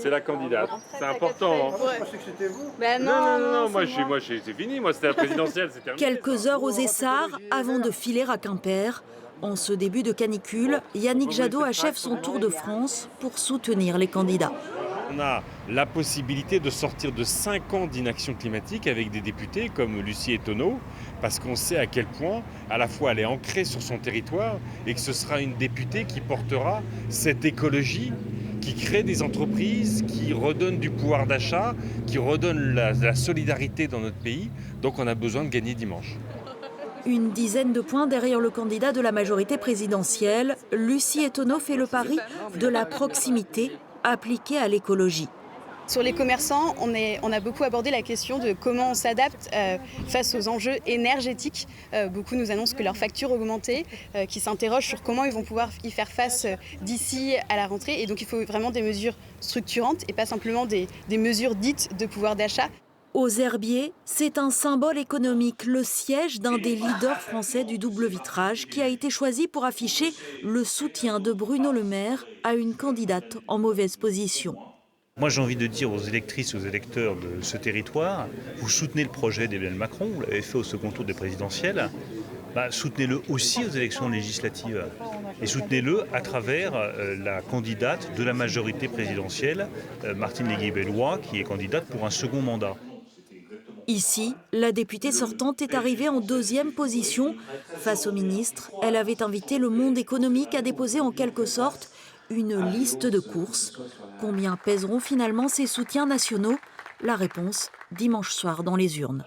c'est la candidate. C'est important. Hein. Je pensais que c'était vous. Ben Non, c'est moi c'est fini, moi c'était la présidentielle, c'est terminé. Quelques heures aux Essarts avant de filer à Quimper. En ce début de canicule, Yannick Jadot achève son tour de France pour soutenir les candidats. On a la possibilité de sortir de 5 ans d'inaction climatique avec des députés comme Lucie Etonneau, parce qu'on sait à quel point, à la fois, elle est ancrée sur son territoire et que ce sera une députée qui portera cette écologie, qui crée des entreprises, qui redonne du pouvoir d'achat, qui redonne la solidarité dans notre pays. Donc on a besoin de gagner dimanche. Une dizaine de points derrière le candidat de la majorité présidentielle, Lucie Etonneau fait le pari de la proximité appliquée à l'écologie. Sur les commerçants, on a beaucoup abordé la question de comment on s'adapte face aux enjeux énergétiques. Beaucoup nous annoncent que leurs factures ont augmenté, qui s'interrogent sur comment ils vont pouvoir y faire face d'ici à la rentrée. Et donc il faut vraiment des mesures structurantes et pas simplement des mesures dites de pouvoir d'achat. Aux Herbiers, c'est un symbole économique, le siège d'un des leaders français du double vitrage qui a été choisi pour afficher le soutien de Bruno Le Maire à une candidate en mauvaise position. Moi, j'ai envie de dire aux électrices et aux électeurs de ce territoire, vous soutenez le projet d'Emmanuel Macron, vous l'avez fait au second tour des présidentielles, soutenez-le aussi aux élections législatives. Et soutenez-le à travers la candidate de la majorité présidentielle, Martine Léguy-Bellois, qui est candidate pour un second mandat. Ici, la députée sortante est arrivée en deuxième position. Face au ministre, elle avait invité le monde économique à déposer en quelque sorte une liste de courses. Combien pèseront finalement ces soutiens nationaux? La réponse dimanche soir dans les urnes.